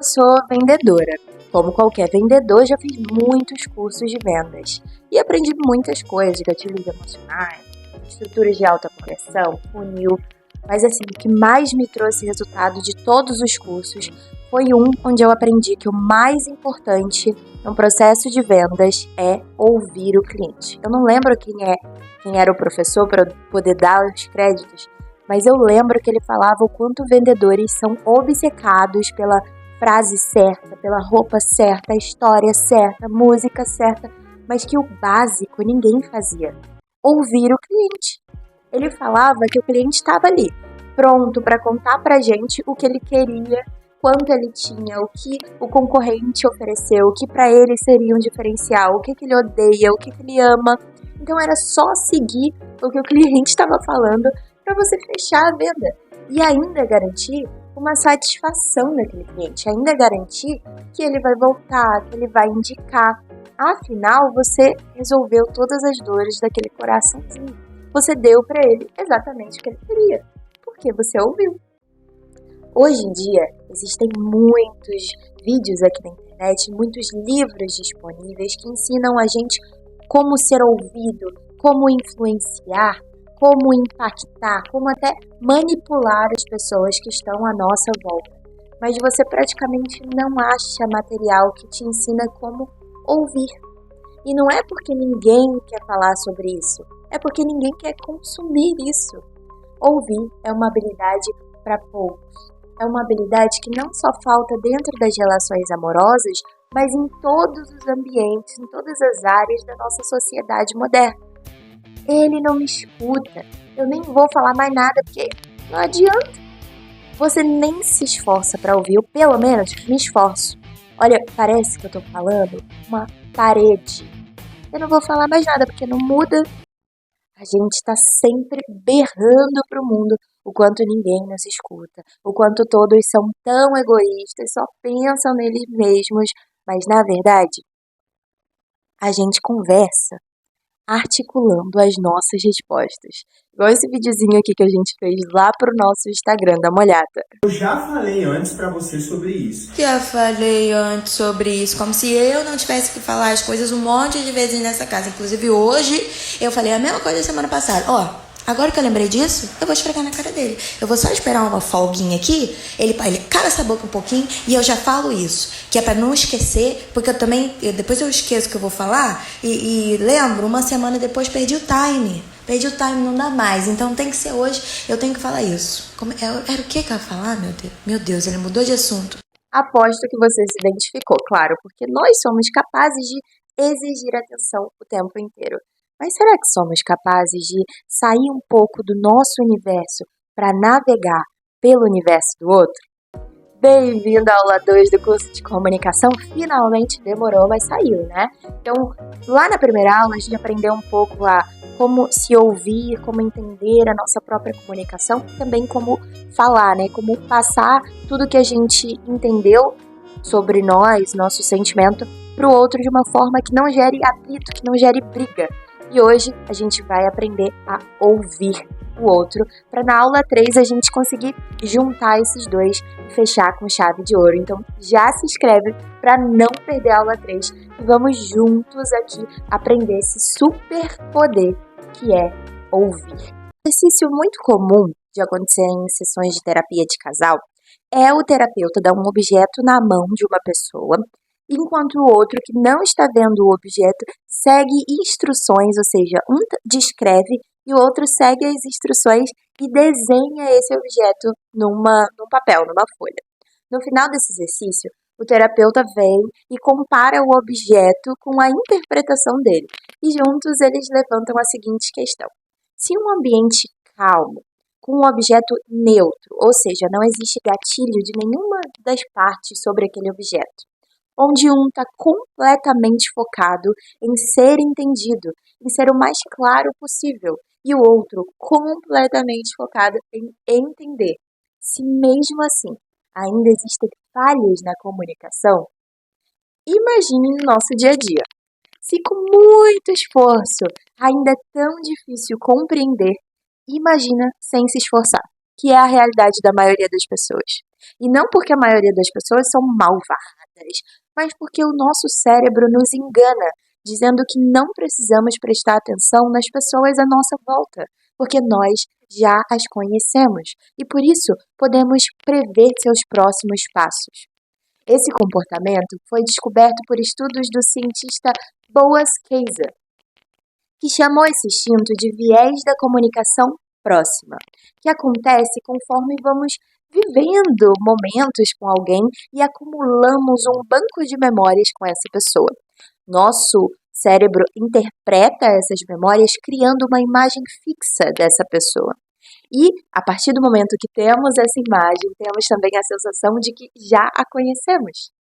Eu sou vendedora. Como qualquer vendedor, já fiz muitos cursos de vendas e aprendi muitas coisas, gatilhos emocionais, estruturas de alta conversão, funil. Mas assim, o que mais me trouxe resultado de todos os cursos foi um onde eu aprendi que o mais importante no processo de vendas é ouvir o cliente. Eu não lembro quem era o professor para poder dar os créditos, mas eu lembro que ele falava o quanto vendedores são obcecados pela frase certa, pela roupa certa, a história certa, a música certa, mas que o básico ninguém fazia. Ouvir o cliente. Ele falava que o cliente estava ali, pronto para contar pra gente o que ele queria, quanto ele tinha, o que o concorrente ofereceu, o que para ele seria um diferencial, o que ele odeia, o que ele ama. Então era só seguir o que o cliente estava falando para você fechar a venda e ainda garantir uma satisfação daquele cliente, ainda garantir que ele vai voltar, que ele vai indicar. Afinal, você resolveu todas as dores daquele coraçãozinho. Você deu para ele exatamente o que ele queria, porque você ouviu. Hoje em dia, existem muitos vídeos aqui na internet, muitos livros disponíveis que ensinam a gente como ser ouvido, como influenciar, como impactar, como até manipular as pessoas que estão à nossa volta. Mas você praticamente não acha material que te ensina como ouvir. E não é porque ninguém quer falar sobre isso, é porque ninguém quer consumir isso. Ouvir é uma habilidade para poucos. É uma habilidade que não só falta dentro das relações amorosas, mas em todos os ambientes, em todas as áreas da nossa sociedade moderna. Ele não me escuta, eu nem vou falar mais nada, porque não adianta. Você nem se esforça para ouvir, eu pelo menos me esforço. Olha, parece que eu tô falando uma parede. Eu não vou falar mais nada, porque não muda. A gente tá sempre berrando pro mundo o quanto ninguém nos escuta, o quanto todos são tão egoístas, só pensam neles mesmos, mas na verdade, a gente conversa articulando as nossas respostas. Igual esse videozinho aqui que a gente fez lá pro nosso Instagram, dá uma olhada. Eu já falei antes pra você sobre isso. Já falei antes sobre isso, como se eu não tivesse que falar as coisas um monte de vezes nessa casa. Inclusive hoje eu falei a mesma coisa da semana passada. Ó, agora que eu lembrei disso, eu vou esfregar na cara dele. Eu vou só esperar uma folguinha aqui, ele cala essa boca um pouquinho e eu já falo isso. Que é pra não esquecer, porque depois eu esqueço o que eu vou falar e lembro, uma semana depois perdi o time. Perdi o time, não dá mais. Então tem que ser hoje, eu tenho que falar isso. Era o que eu ia falar, meu Deus? Meu Deus, ele mudou de assunto. Aposto que você se identificou, claro, porque nós somos capazes de exigir atenção o tempo inteiro. Mas será que somos capazes de sair um pouco do nosso universo para navegar pelo universo do outro? Bem-vindo à aula 2 do curso de comunicação. Finalmente demorou, mas saiu, né? Então, lá na primeira aula, a gente aprendeu um pouco a como se ouvir, como entender a nossa própria comunicação, e também como falar, né? Como passar tudo que a gente entendeu sobre nós, nosso sentimento, para o outro de uma forma que não gere atrito, que não gere briga. E hoje a gente vai aprender a ouvir o outro, para na aula 3 a gente conseguir juntar esses dois e fechar com chave de ouro. Então já se inscreve para não perder a aula 3 e vamos juntos aqui aprender esse super poder que é ouvir. Um exercício muito comum de acontecer em sessões de terapia de casal é o terapeuta dar um objeto na mão de uma pessoa, enquanto o outro que não está vendo o objeto segue instruções, ou seja, um descreve e o outro segue as instruções e desenha esse objeto num papel, numa folha. No final desse exercício, o terapeuta vem e compara o objeto com a interpretação dele. E juntos eles levantam a seguinte questão: se um ambiente calmo, com um objeto neutro, ou seja, não existe gatilho de nenhuma das partes sobre aquele objeto, onde um está completamente focado em ser entendido, em ser o mais claro possível, e o outro completamente focado em entender. Se mesmo assim ainda existem falhas na comunicação, imagine no nosso dia a dia. Se com muito esforço ainda é tão difícil compreender, imagina sem se esforçar, que é a realidade da maioria das pessoas. E não porque a maioria das pessoas são malvadas, mas porque o nosso cérebro nos engana, dizendo que não precisamos prestar atenção nas pessoas à nossa volta, porque nós já as conhecemos e por isso podemos prever seus próximos passos. Esse comportamento foi descoberto por estudos do cientista Boaz Kaiser, que chamou esse instinto de viés da comunicação próxima, que acontece conforme vamos vivendo momentos com alguém e acumulamos um banco de memórias com essa pessoa. Nosso cérebro interpreta essas memórias criando uma imagem fixa dessa pessoa. E, a partir do momento que temos essa imagem, temos também a sensação de que já a conhecemos.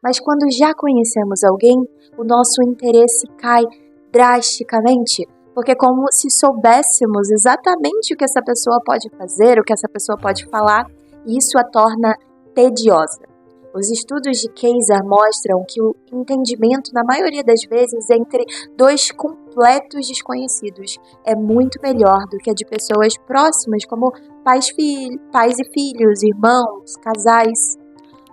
Mas quando já conhecemos alguém, o nosso interesse cai drasticamente, porque é como se soubéssemos exatamente o que essa pessoa pode fazer, o que essa pessoa pode falar, e isso a torna tediosa. Os estudos de Kaiser mostram que o entendimento, na maioria das vezes, entre dois completos desconhecidos é muito melhor do que a de pessoas próximas, como pais e filhos, irmãos, casais.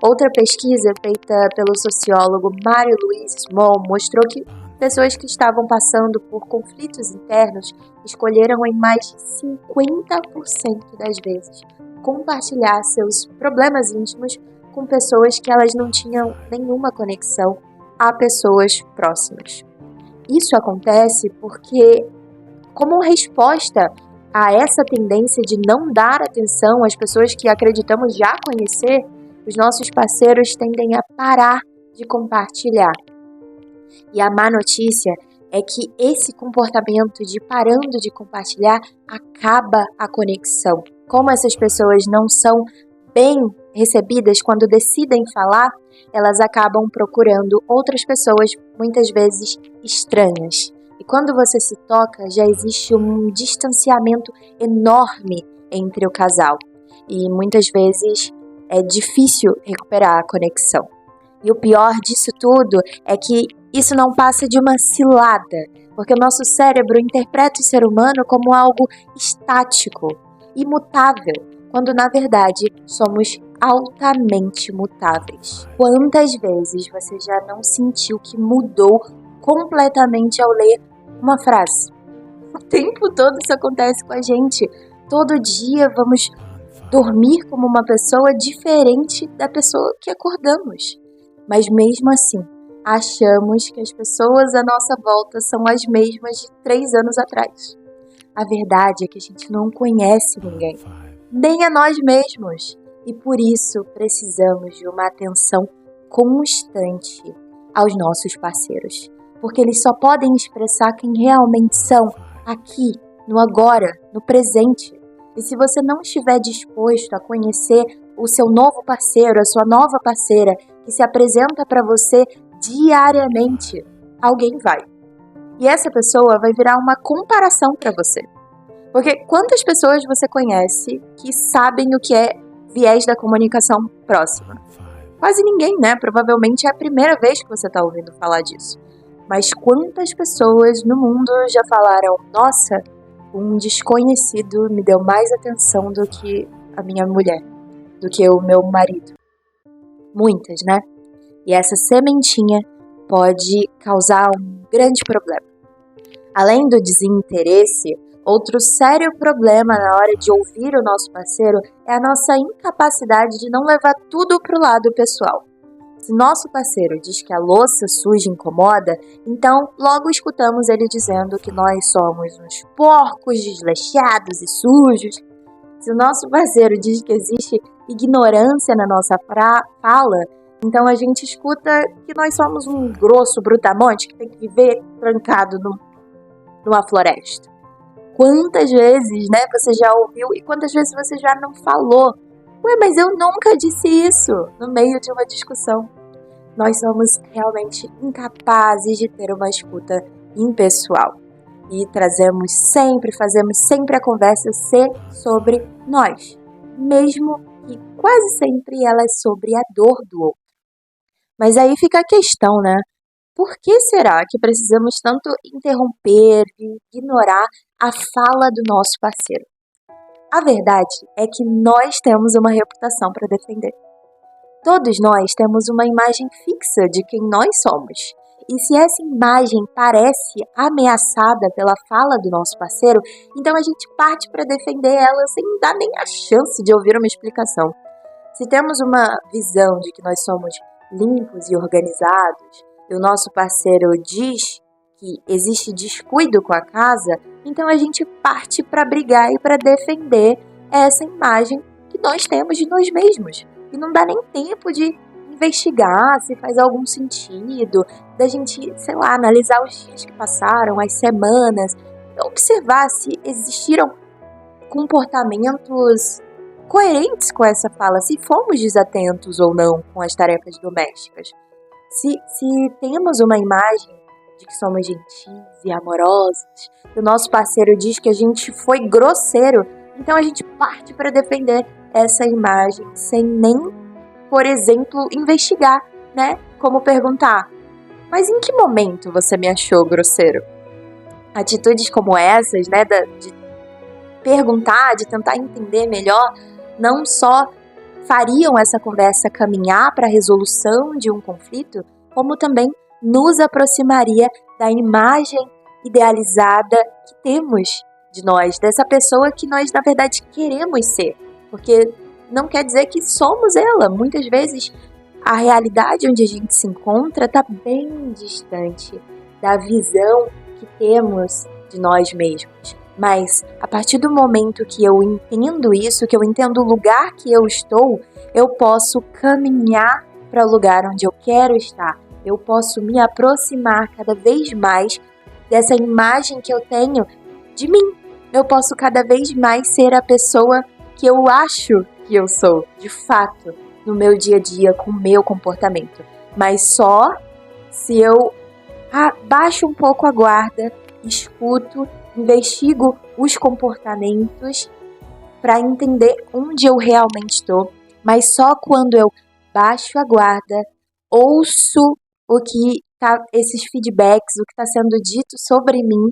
Outra pesquisa feita pelo sociólogo Marie-Louise Small mostrou que pessoas que estavam passando por conflitos internos escolheram em mais de 50% das vezes compartilhar seus problemas íntimos com pessoas que elas não tinham nenhuma conexão a pessoas próximas. Isso acontece porque, como resposta a essa tendência de não dar atenção às pessoas que acreditamos já conhecer, os nossos parceiros tendem a parar de compartilhar. E a má notícia é que esse comportamento de parando de compartilhar acaba a conexão. Como essas pessoas não são bem recebidas quando decidem falar, elas acabam procurando outras pessoas, muitas vezes estranhas. E quando você se toca, já existe um distanciamento enorme entre o casal. E muitas vezes é difícil recuperar a conexão. E o pior disso tudo é que isso não passa de uma cilada, porque o nosso cérebro interpreta o ser humano como algo estático, imutável, quando na verdade somos altamente mutáveis. Quantas vezes você já não sentiu que mudou completamente ao ler uma frase? O tempo todo isso acontece com a gente. Todo dia vamos dormir como uma pessoa diferente da pessoa que acordamos. Mas mesmo assim, achamos que as pessoas à nossa volta são as mesmas de 3 anos atrás. A verdade é que a gente não conhece ninguém, nem a nós mesmos. E por isso precisamos de uma atenção constante aos nossos parceiros. Porque eles só podem expressar quem realmente são aqui, no agora, no presente. E se você não estiver disposto a conhecer o seu novo parceiro, a sua nova parceira, que se apresenta para você diariamente, alguém vai. E essa pessoa vai virar uma comparação para você. Porque quantas pessoas você conhece que sabem o que é viés da comunicação próxima? Quase ninguém, né? Provavelmente é a primeira vez que você está ouvindo falar disso. Mas quantas pessoas no mundo já falaram: nossa, um desconhecido me deu mais atenção do que a minha mulher, do que o meu marido? Muitas, né? E essa sementinha pode causar um grande problema. Além do desinteresse, outro sério problema na hora de ouvir o nosso parceiro é a nossa incapacidade de não levar tudo para o lado pessoal. Se nosso parceiro diz que a louça suja incomoda, então logo escutamos ele dizendo que nós somos uns porcos desleixados e sujos. Se o nosso parceiro diz que existe ignorância na nossa fala, então a gente escuta que nós somos um grosso brutamonte que tem que viver trancado numa floresta. Quantas vezes, né, você já ouviu e quantas vezes você já não falou? Ué, mas eu nunca disse isso no meio de uma discussão. Nós somos realmente incapazes de ter uma escuta impessoal. E fazemos sempre a conversa ser sobre nós. Mesmo que quase sempre ela é sobre a dor do outro. Mas aí fica a questão, né? Por que será que precisamos tanto interromper e ignorar a fala do nosso parceiro? A verdade é que nós temos uma reputação para defender. Todos nós temos uma imagem fixa de quem nós somos. E se essa imagem parece ameaçada pela fala do nosso parceiro, então a gente parte para defender ela sem dar nem a chance de ouvir uma explicação. Se temos uma visão de que nós somos limpos e organizados, e o nosso parceiro diz que existe descuido com a casa, então a gente parte para brigar e para defender essa imagem que nós temos de nós mesmos. E não dá nem tempo de investigar se faz algum sentido, da gente, analisar os dias que passaram, as semanas, observar se existiram comportamentos coerentes com essa fala, se fomos desatentos ou não com as tarefas domésticas. Se temos uma imagem de que somos gentis e amorosos, e o nosso parceiro diz que a gente foi grosseiro, então a gente parte para defender essa imagem sem nem, por exemplo, investigar, né? Como perguntar, mas em que momento você me achou grosseiro? Atitudes como essas, né, de perguntar, de tentar entender melhor, não só fariam essa conversa caminhar para a resolução de um conflito, como também nos aproximaria da imagem idealizada que temos de nós, dessa pessoa que nós, na verdade, queremos ser. Porque não quer dizer que somos ela. Muitas vezes, a realidade onde a gente se encontra está bem distante da visão que temos de nós mesmos. Mas, a partir do momento que eu entendo isso, que eu entendo o lugar que eu estou, eu posso caminhar para o lugar onde eu quero estar. Eu posso me aproximar cada vez mais dessa imagem que eu tenho de mim. Eu posso cada vez mais ser a pessoa que eu acho que eu sou, de fato, no meu dia a dia, com o meu comportamento. Mas só se eu baixo um pouco a guarda, escuto, investigo os comportamentos para entender onde eu realmente estou. Mas só quando eu baixo a guarda, ouço esses feedbacks, o que está sendo dito sobre mim,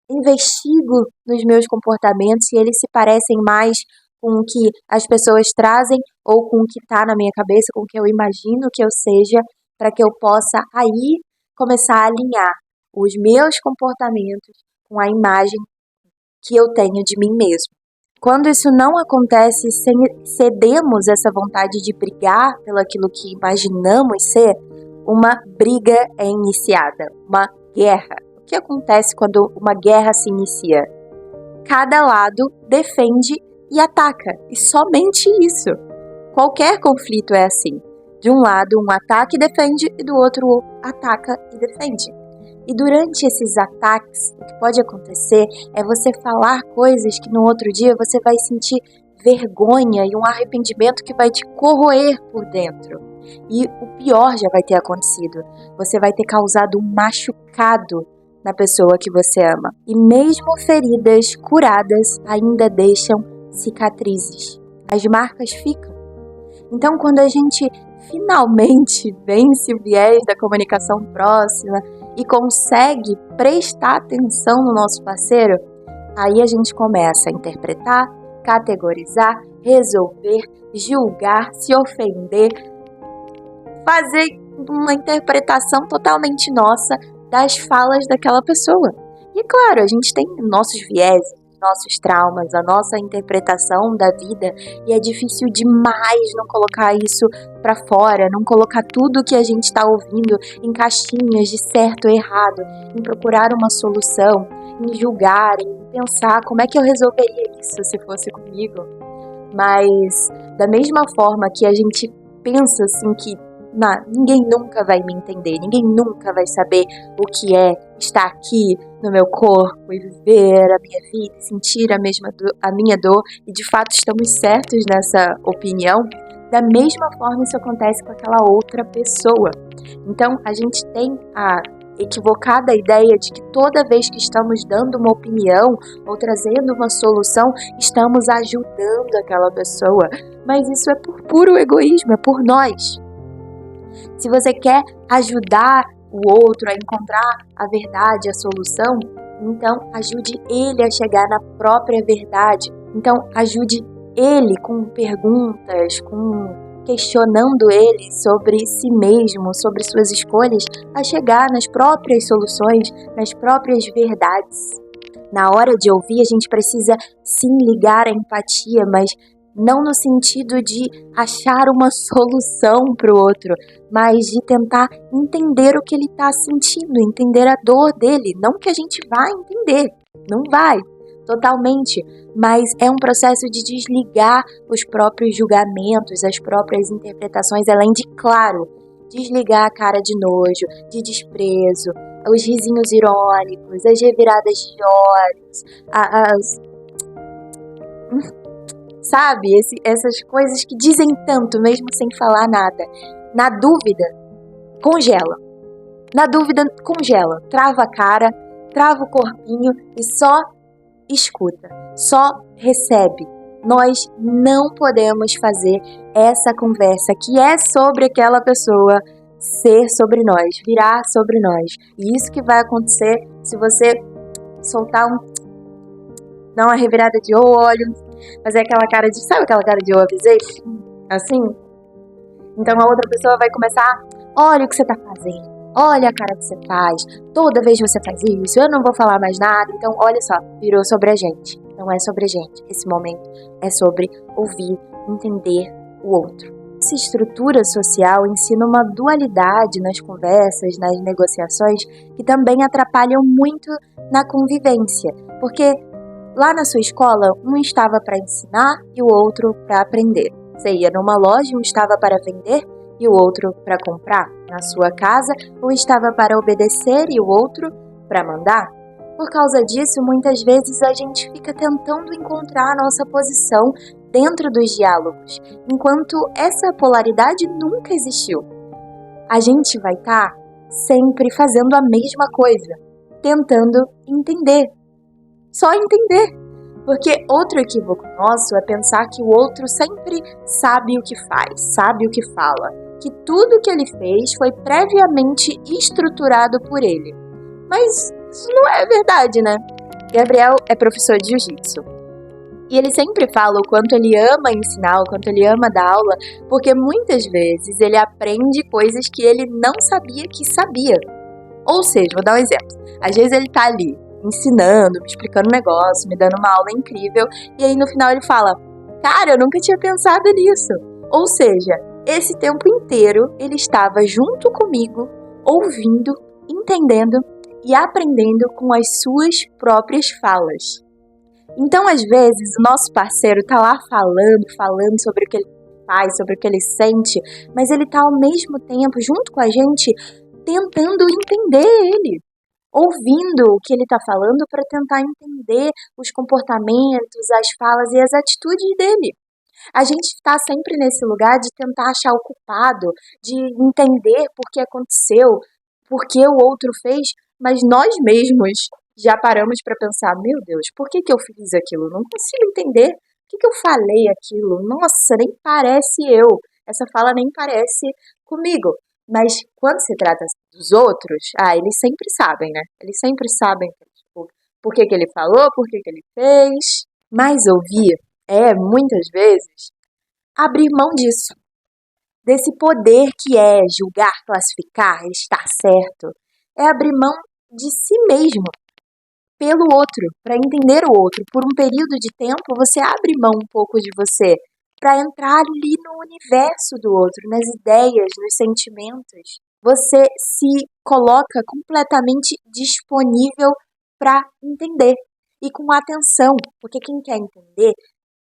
investigo nos meus comportamentos se eles se parecem mais com o que as pessoas trazem ou com o que está na minha cabeça, com o que eu imagino que eu seja, para que eu possa aí começar a alinhar os meus comportamentos com a imagem que eu tenho de mim mesmo. Quando isso não acontece, cedemos essa vontade de brigar pelo aquilo que imaginamos ser, uma briga é iniciada, uma guerra. O que acontece quando uma guerra se inicia? Cada lado defende e ataca, e somente isso. Qualquer conflito é assim. De um lado, um ataca e defende, e do outro, ataca e defende. E durante esses ataques, o que pode acontecer é você falar coisas que no outro dia você vai sentir vergonha e um arrependimento que vai te corroer por dentro. E o pior já vai ter acontecido. Você vai ter causado um machucado na pessoa que você ama. E mesmo feridas curadas ainda deixam cicatrizes. As marcas ficam. Então, quando a gente finalmente vence o viés da comunicação próxima e consegue prestar atenção no nosso parceiro, aí a gente começa a interpretar, categorizar, resolver, julgar, se ofender, fazer uma interpretação totalmente nossa das falas daquela pessoa. E claro, a gente tem nossos vieses, nossos traumas, a nossa interpretação da vida, e é difícil demais não colocar isso para fora, não colocar tudo que a gente está ouvindo em caixinhas de certo e errado, em procurar uma solução, em julgar, em pensar como é que eu resolveria isso se fosse comigo. Mas da mesma forma que a gente pensa assim que ninguém nunca vai me entender, ninguém nunca vai saber o que é estar aqui no meu corpo e viver a minha vida, sentir a minha dor, e de fato estamos certos nessa opinião, da mesma forma isso acontece com aquela outra pessoa. Então a gente tem a equivocada ideia de que toda vez que estamos dando uma opinião ou trazendo uma solução, estamos ajudando aquela pessoa, mas isso é por puro egoísmo, é por nós. Se você quer ajudar o outro a encontrar a verdade, a solução, então ajude ele a chegar na própria verdade, Então, ajude ele com perguntas, questionando ele sobre si mesmo, sobre suas escolhas, a chegar nas próprias soluções, nas próprias verdades. Na hora de ouvir, a gente precisa sim ligar a empatia, mas não no sentido de achar uma solução para o outro, mas de tentar entender o que ele está sentindo, entender a dor dele. Não que a gente vá entender, não vai, totalmente, mas é um processo de desligar os próprios julgamentos, as próprias interpretações, além de, claro, desligar a cara de nojo, de desprezo, os risinhos irônicos, as reviradas de olhos, sabe, essas coisas que dizem tanto mesmo sem falar nada. Na dúvida, congela. Na dúvida, congela. Trava a cara, trava o corpinho e só escuta, só recebe. Nós não podemos fazer essa conversa que é sobre aquela pessoa ser sobre nós, virar sobre nós. E isso que vai acontecer se você soltar dar uma revirada de olho, fazer aquela cara de, sabe aquela cara de eu avisei? Assim? Então a outra pessoa vai começar, olha o que você tá fazendo, olha a cara que você faz, toda vez que você faz isso, eu não vou falar mais nada. Então olha só, virou sobre a gente, não é sobre a gente. Esse momento é sobre ouvir, entender o outro. Essa estrutura social ensina uma dualidade nas conversas, nas negociações, que também atrapalham muito na convivência, porque lá na sua escola, um estava para ensinar e o outro para aprender. Você ia numa loja, um estava para vender e o outro para comprar. Na sua casa, um estava para obedecer e o outro para mandar. Por causa disso, muitas vezes a gente fica tentando encontrar a nossa posição dentro dos diálogos, enquanto essa polaridade nunca existiu. A gente vai estar sempre fazendo a mesma coisa, tentando entender. Só entender. Porque outro equívoco nosso é pensar que o outro sempre sabe o que faz, sabe o que fala, que tudo que ele fez foi previamente estruturado por ele. Mas isso não é verdade, né? Gabriel é professor de jiu-jitsu. E ele sempre fala o quanto ele ama ensinar, o quanto ele ama dar aula, porque muitas vezes ele aprende coisas que ele não sabia que sabia. Ou seja, vou dar um exemplo. Às vezes ele tá ali ensinando, me explicando um negócio, me dando uma aula incrível, e aí no final ele fala, cara, eu nunca tinha pensado nisso. Ou seja, esse tempo inteiro ele estava junto comigo, ouvindo, entendendo e aprendendo com as suas próprias falas. Então, às vezes, o nosso parceiro tá lá falando sobre o que ele faz, sobre o que ele sente, mas ele tá ao mesmo tempo, junto com a gente, tentando entender ele, ouvindo o que ele está falando para tentar entender os comportamentos, as falas e as atitudes dele. A gente está sempre nesse lugar de tentar achar o culpado, de entender por que aconteceu, por que o outro fez, mas nós mesmos já paramos para pensar, meu Deus, por que eu fiz aquilo? Não consigo entender. Por que eu falei aquilo? Nossa, nem parece eu. Essa fala nem parece comigo. Mas quando se trata dos outros, eles sempre sabem, né? Eles sempre sabem tipo, por que ele falou, por que ele fez. Mas ouvir muitas vezes, abrir mão disso. Desse poder que é julgar, classificar, estar certo. É abrir mão de si mesmo, pelo outro, para entender o outro. Por um período de tempo, você abre mão um pouco de você, para entrar ali no universo do outro, nas ideias, nos sentimentos. Você se coloca completamente disponível para entender e com atenção, porque quem quer entender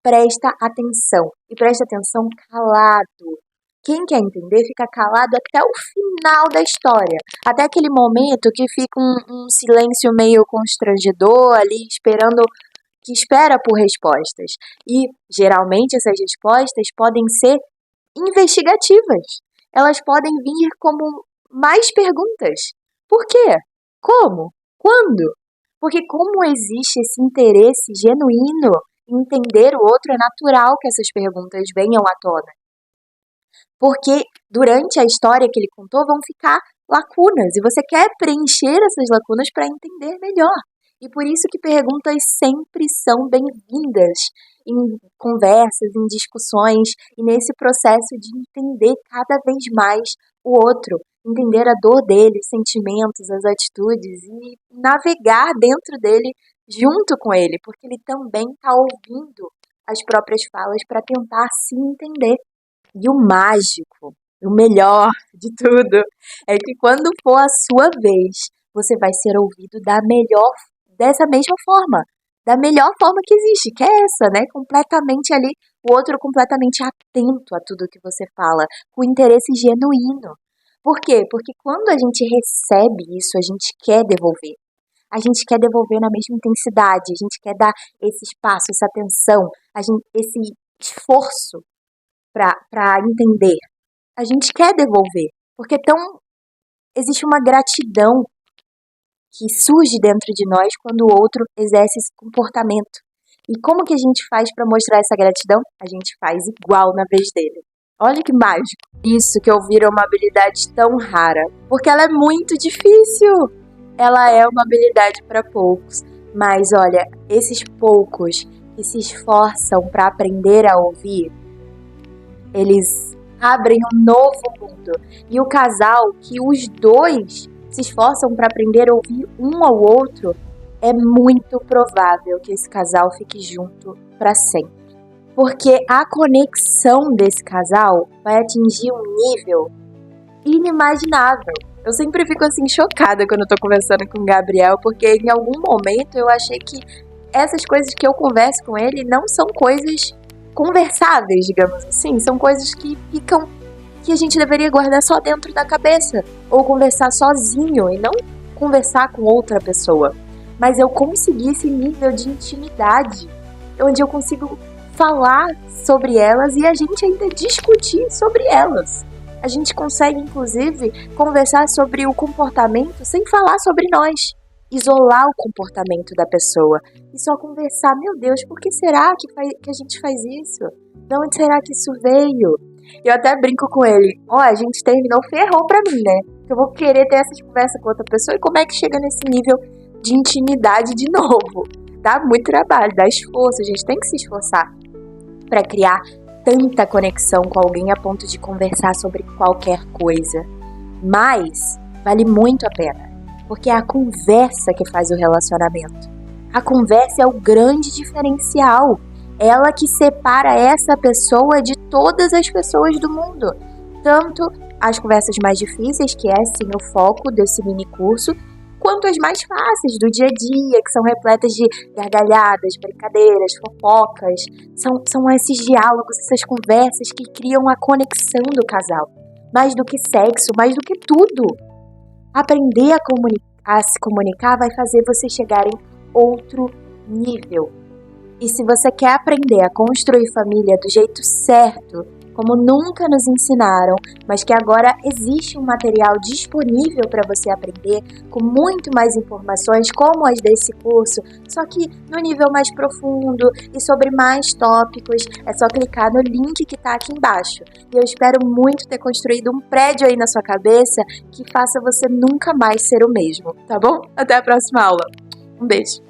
presta atenção e presta atenção calado. Quem quer entender fica calado até o final da história, até aquele momento que fica um silêncio meio constrangedor ali, que espera por respostas. E, geralmente, essas respostas podem ser investigativas. Elas podem vir como mais perguntas. Por quê? Como? Quando? Porque como existe esse interesse genuíno em entender o outro, é natural que essas perguntas venham à tona. Porque durante a história que ele contou vão ficar lacunas, e você quer preencher essas lacunas para entender melhor. E por isso que perguntas sempre são bem-vindas em conversas, em discussões e nesse processo de entender cada vez mais o outro, entender a dor dele, os sentimentos, as atitudes e navegar dentro dele junto com ele, porque ele também está ouvindo as próprias falas para tentar se entender. E o mágico, o melhor de tudo, é que quando for a sua vez, você vai ser ouvido dessa mesma forma, da melhor forma que existe, que é essa, né? Completamente ali, o outro completamente atento a tudo que você fala, com interesse genuíno. Por quê? Porque quando a gente recebe isso, a gente quer devolver. A gente quer devolver na mesma intensidade, a gente quer dar esse espaço, essa atenção, esse esforço para entender. A gente quer devolver, porque existe uma gratidão que surge dentro de nós quando o outro exerce esse comportamento. E como que a gente faz para mostrar essa gratidão? A gente faz igual na vez dele. Olha que mágico. Isso que eu viro é uma habilidade tão rara, porque ela é muito difícil. Ela é uma habilidade para poucos, mas olha, esses poucos que se esforçam para aprender a ouvir, eles abrem um novo mundo. E o casal que os dois se esforçam para aprender a ouvir um ao outro, é muito provável que esse casal fique junto para sempre. Porque a conexão desse casal vai atingir um nível inimaginável. Eu sempre fico assim chocada quando eu tô conversando com o Gabriel, porque em algum momento eu achei que essas coisas que eu converso com ele não são coisas conversáveis, digamos assim, são coisas que a gente deveria guardar só dentro da cabeça, ou conversar sozinho e não conversar com outra pessoa. Mas eu consegui esse nível de intimidade, onde eu consigo falar sobre elas e a gente ainda discutir sobre elas. A gente consegue, inclusive, conversar sobre o comportamento sem falar sobre nós. Isolar o comportamento da pessoa e só conversar. Meu Deus, por que será que a gente faz isso? De onde será que isso veio? Eu até brinco com ele. A gente terminou, ferrou pra mim, né? Eu vou querer ter essas conversas com outra pessoa e como é que chega nesse nível de intimidade de novo? Dá muito trabalho, dá esforço, a gente tem que se esforçar para criar tanta conexão com alguém a ponto de conversar sobre qualquer coisa. Mas vale muito a pena, porque é a conversa que faz o relacionamento. A conversa é o grande diferencial. Ela que separa essa pessoa de todas as pessoas do mundo. Tanto as conversas mais difíceis, que é sim o foco desse mini curso, quanto as mais fáceis do dia a dia, que são repletas de gargalhadas, brincadeiras, fofocas. São esses diálogos, essas conversas que criam a conexão do casal. Mais do que sexo, mais do que tudo. Aprender a se comunicar vai fazer você chegar em outro nível. E se você quer aprender a construir família do jeito certo, como nunca nos ensinaram, mas que agora existe um material disponível para você aprender, com muito mais informações como as desse curso, só que no nível mais profundo e sobre mais tópicos, é só clicar no link que está aqui embaixo. E eu espero muito ter construído um prédio aí na sua cabeça que faça você nunca mais ser o mesmo, tá bom? Até a próxima aula. Um beijo!